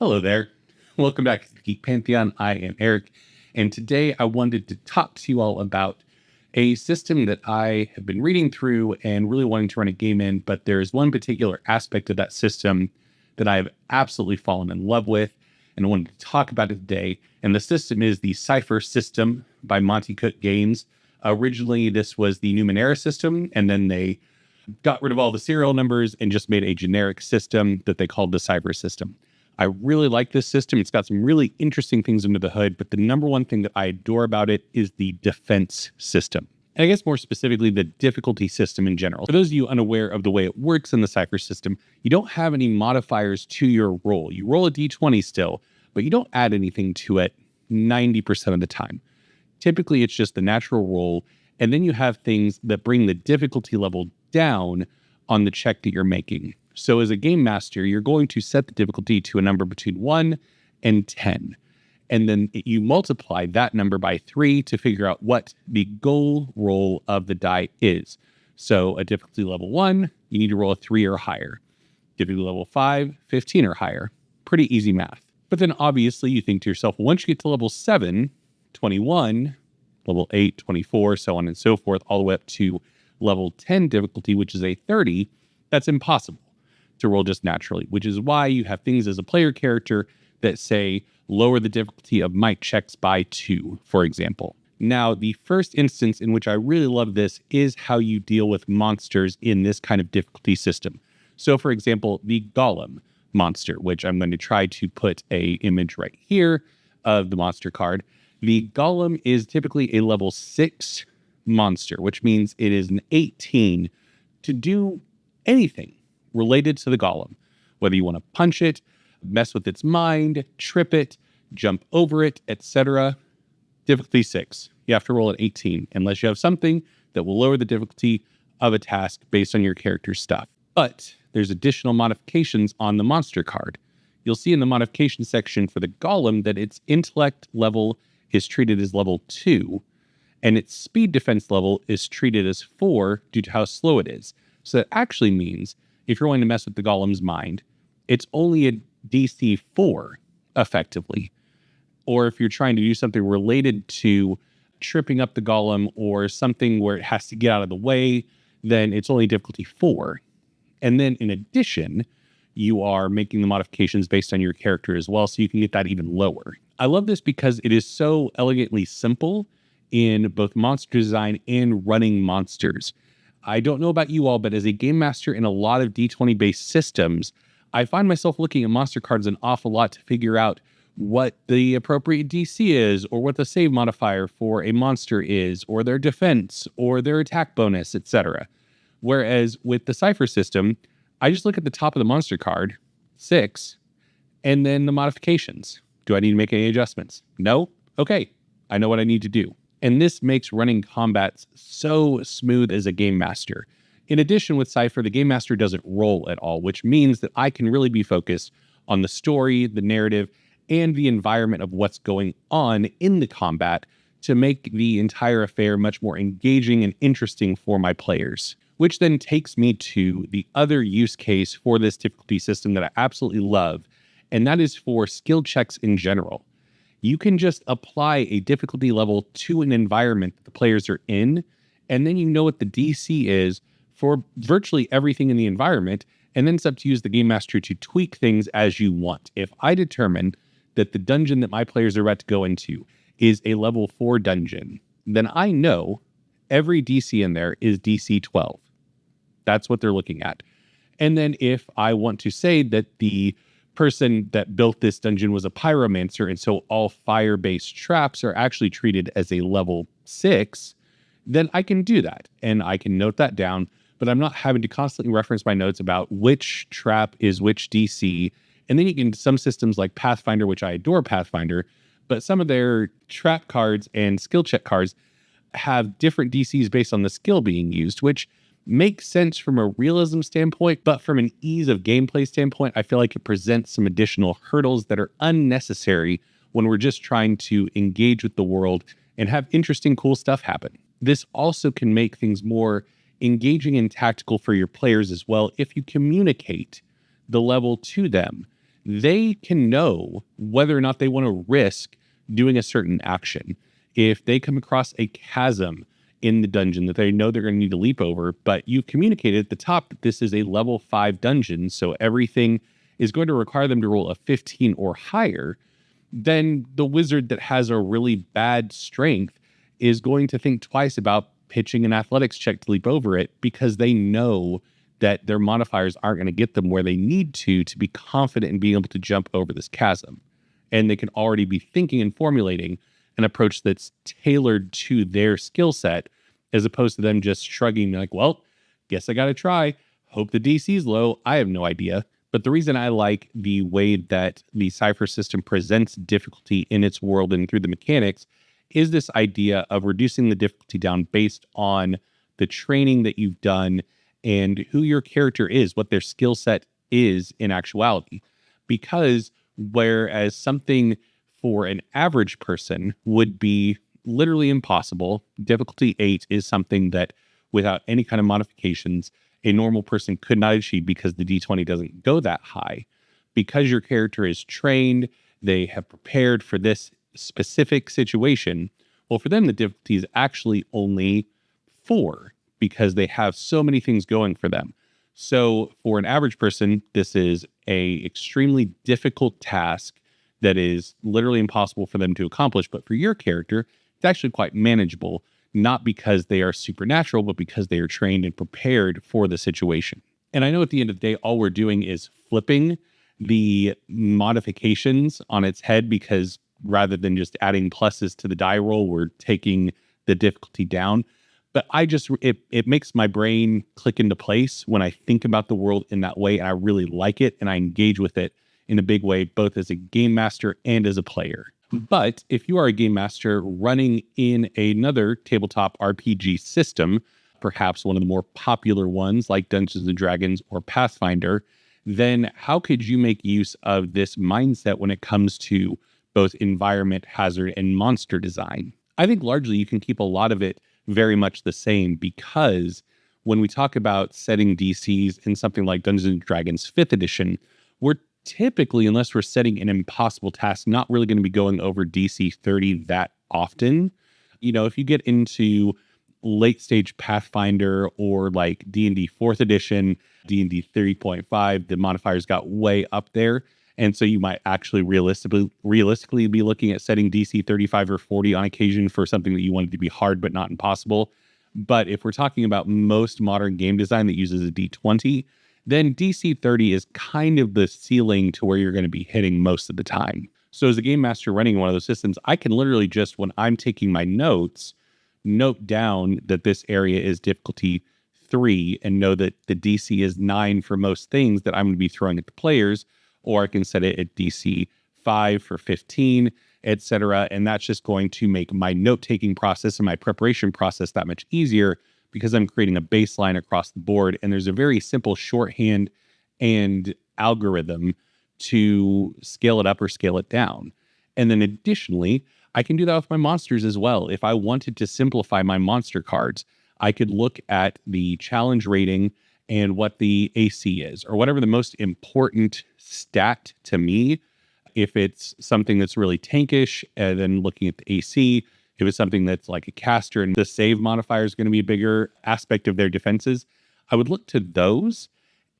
Hello there. Welcome back to the Geek Pantheon. I am Eric, and today I wanted to talk to you all about a system that I have been reading through and really wanting to run a game in, but there's one particular aspect of that system that I've absolutely fallen in love with, and I wanted to talk about it today. And the system is the Cypher system by Monte Cook Games. Originally, this was the Numenera system, and then they got rid of all the serial numbers and just made a generic system that they called the Cypher system. I really like this system. It's got some really interesting things under the hood, but the number one thing that I adore about it is the defense system. And I guess more specifically, the difficulty system in general. For those of you unaware of the way it works in the Cypher system, you don't have any modifiers to your roll. You roll a d20 still, but you don't add anything to it 90% of the time. Typically, it's just the natural roll, and then you have things that bring the difficulty level down on the check that you're making. So as a game master, you're going to set the difficulty to a number between 1 and 10. And then you multiply that number by 3 to figure out what the goal roll of the die is. So a difficulty level 1, you need to roll a 3 or higher. Difficulty level 5, 15 or higher. Pretty easy math. But then obviously you think to yourself, well, once you get to level 7, 21, level 8, 24, so on and so forth, all the way up to level 10 difficulty, which is a 30, that's impossible to roll just naturally, which is why you have things as a player character that say lower the difficulty of mic checks by 2, for example. Now, the first instance in which I really love this is how you deal with monsters in this kind of difficulty system. So, for example, the Golem monster, which I'm going to try to put an image right here of the monster card. The Golem is typically a level 6 monster, which means it is an 18 to do anything related to the Golem, whether you want to punch it, mess with its mind, trip it, jump over it, etc. Difficulty 6. You have to roll at 18 unless you have something that will lower the difficulty of a task based on your character's stuff. But there's additional modifications on the monster card. You'll see in the modification section for the Golem that its intellect level is treated as level 2, and its speed defense level is treated as 4 due to how slow it is. So that actually means if you're wanting to mess with the Golem's mind, it's only a DC 4, effectively. Or if you're trying to do something related to tripping up the Golem or something where it has to get out of the way, then it's only difficulty 4. And then in addition, you are making the modifications based on your character as well, so you can get that even lower. I love this because it is so elegantly simple in both monster design and running monsters. I don't know about you all, but as a game master in a lot of D20 based systems, I find myself looking at monster cards an awful lot to figure out what the appropriate DC is, or what the save modifier for a monster is, or their defense, or their attack bonus, etc. Whereas with the Cypher system, I just look at the top of the monster card, 6, and then the modifications. Do I need to make any adjustments? No? Okay, I know what I need to do. And this makes running combats so smooth as a game master. In addition, with Cypher, the game master doesn't roll at all, which means that I can really be focused on the story, the narrative, and the environment of what's going on in the combat to make the entire affair much more engaging and interesting for my players. Which then takes me to the other use case for this difficulty system that I absolutely love, and that is for skill checks in general. You can just apply a difficulty level to an environment that the players are in, and then you know what the DC is for virtually everything in the environment, and then it's up to you as the game master to tweak things as you want. If I determine that the dungeon that my players are about to go into is a level 4 dungeon, then I know every DC in there is DC 12. That's what they're looking at. And then if I want to say that the person that built this dungeon was a pyromancer, and so all fire-based traps are actually treated as a level 6, then I can do that. And I can note that down, but I'm not having to constantly reference my notes about which trap is which DC. And then you can, some systems like Pathfinder, which I adore Pathfinder, but some of their trap cards and skill check cards have different DCs based on the skill being used, which makes sense from a realism standpoint, but from an ease of gameplay standpoint, I feel like it presents some additional hurdles that are unnecessary when we're just trying to engage with the world and have interesting, cool stuff happen. This also can make things more engaging and tactical for your players as well if you communicate the level to them they can know whether or not they want to risk doing a certain action. If they come across a chasm in the dungeon that they know they're going to need to leap over, but you've communicated at the top that this is a level 5 dungeon, so everything is going to require them to roll a 15 or higher, then the wizard that has a really bad strength is going to think twice about pitching an athletics check to leap over it, because they know that their modifiers aren't going to get them where they need to be confident in being able to jump over this chasm. And they can already be thinking and formulating an approach that's tailored to their skill set, as opposed to them just shrugging like, well, guess I got to try. Hope the DC's low. I have no idea. But the reason I like the way that the Cypher system presents difficulty in its world and through the mechanics is this idea of reducing the difficulty down based on the training that you've done and who your character is, what their skill set is in actuality. Because whereas something for an average person would be literally impossible, difficulty 8 is something that without any kind of modifications, a normal person could not achieve because the D20 doesn't go that high. Because your character is trained, they have prepared for this specific situation. Well, for them, the difficulty is actually only 4 because they have so many things going for them. So for an average person, this is a extremely difficult task that is literally impossible for them to accomplish. But for your character, it's actually quite manageable, not because they are supernatural, but because they are trained and prepared for the situation. And I know at the end of the day, all we're doing is flipping the modifications on its head, because rather than just adding pluses to the die roll, we're taking the difficulty down. But it makes my brain click into place when I think about the world in that way, and I really like it, and I engage with it in a big way, both as a game master and as a player. But if you are a game master running in another tabletop RPG system, perhaps one of the more popular ones like Dungeons and Dragons or Pathfinder, then how could you make use of this mindset when it comes to both environment, hazard, and monster design? I think largely you can keep a lot of it very much the same, because when we talk about setting DCs in something like Dungeons and Dragons 5th edition, we're typically, unless we're setting an impossible task, not really going to be going over DC 30 that often. You know, if you get into late stage Pathfinder or like D&D 4th edition, D&D 3.5, the modifiers got way up there. And so you might actually realistically be looking at setting DC 35 or 40 on occasion for something that you wanted to be hard but not impossible. But if we're talking about most modern game design that uses a D20, then DC 30 is kind of the ceiling to where you're going to be hitting most of the time. So as a game master running one of those systems, I can literally just, when I'm taking my notes, note down that this area is difficulty 3 and know that the DC is 9 for most things that I'm going to be throwing at the players. Or I can set it at DC 5 for 15, etc. And that's just going to make my note-taking process and my preparation process that much easier, because I'm creating a baseline across the board. And there's a very simple shorthand and algorithm to scale it up or scale it down. And then additionally, I can do that with my monsters as well. If I wanted to simplify my monster cards, I could look at the challenge rating and what the AC is, or whatever the most important stat to me. If it's something that's really tankish, and then looking at the AC. If it's something that's like a caster and the save modifier is going to be a bigger aspect of their defenses, I would look to those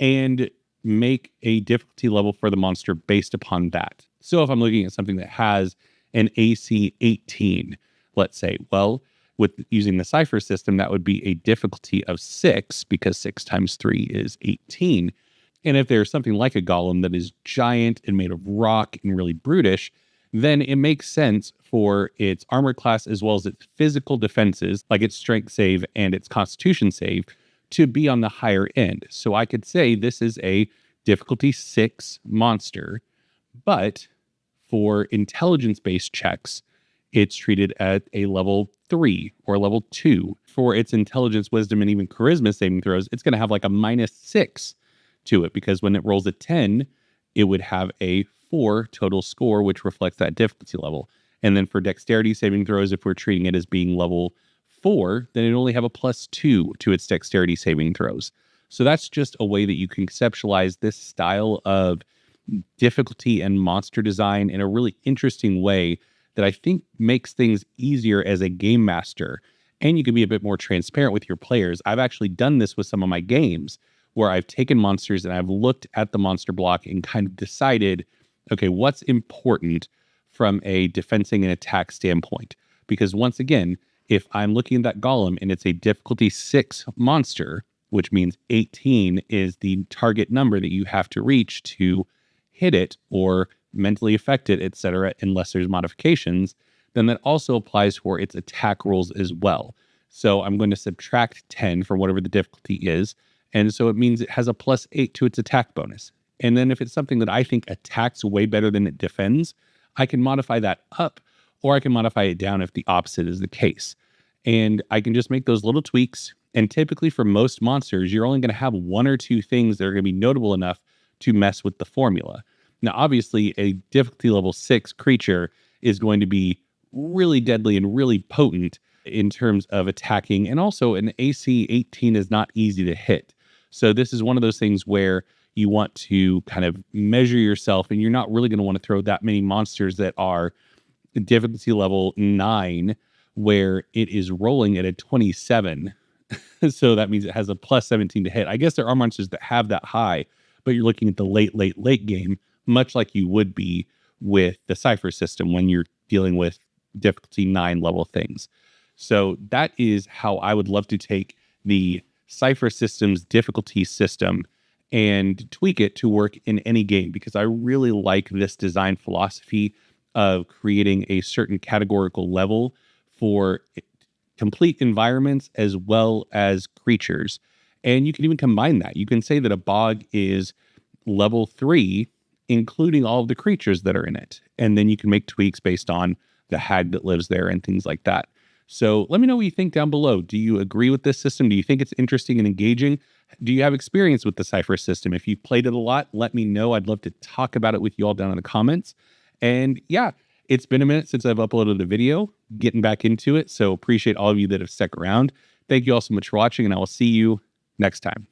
and make a difficulty level for the monster based upon that. So if I'm looking at something that has an AC 18, let's say, well, with using the Cypher system, that would be a difficulty of 6, because 6 times 3 is 18. And if there's something like a golem that is giant and made of rock and really brutish, then it makes sense for its armor class as well as its physical defenses, like its strength save and its constitution save, to be on the higher end. So I could say this is a difficulty 6 monster, but for intelligence-based checks, it's treated at a level 3 or level 2. For its intelligence, wisdom, and even charisma saving throws, it's going to have like a -6 to it, because when it rolls a 10, it would have a 4 total score, which reflects that difficulty level. And then for dexterity saving throws, if we're treating it as being level 4, then it only have a +2 to its dexterity saving throws. So that's just a way that you can conceptualize this style of difficulty and monster design in a really interesting way that I think makes things easier as a game master. And you can be a bit more transparent with your players. I've actually done this with some of my games where I've taken monsters and I've looked at the monster block and kind of decided, okay, what's important from a defensing and attack standpoint? Because once again, if I'm looking at that golem and it's a difficulty 6 monster, which means 18 is the target number that you have to reach to hit it or mentally affect it, etc., unless there's modifications, then that also applies for its attack rolls as well. So I'm going to subtract 10 from whatever the difficulty is. And so it means it has a +8 to its attack bonus. And then if it's something that I think attacks way better than it defends, I can modify that up, or I can modify it down if the opposite is the case. And I can just make those little tweaks. And typically for most monsters, you're only going to have 1 or 2 things that are going to be notable enough to mess with the formula. Now, obviously, a difficulty level 6 creature is going to be really deadly and really potent in terms of attacking. And also, an AC 18 is not easy to hit. So this is one of those things where you want to kind of measure yourself, and you're not really going to want to throw that many monsters that are difficulty level 9, where it is rolling at a 27. So that means it has a +17 to hit. I guess there are monsters that have that high, but you're looking at the late game, much like you would be with the Cypher system when you're dealing with difficulty 9 level things. So that is how I would love to take the Cypher system's difficulty system and tweak it to work in any game, because I really like this design philosophy of creating a certain categorical level for complete environments as well as creatures. And you can even combine that. You can say that a bog is level 3, including all of the creatures that are in it. And then you can make tweaks based on the hag that lives there and things like that. So let me know what you think down below. Do you agree with this system? Do you think it's interesting and engaging? Do you have experience with the Cypher system? If you've played it a lot, let me know. I'd love to talk about it with you all down in the comments. And yeah, it's been a minute since I've uploaded a video, getting back into it. So appreciate all of you that have stuck around. Thank you all so much for watching, and I will see you next time.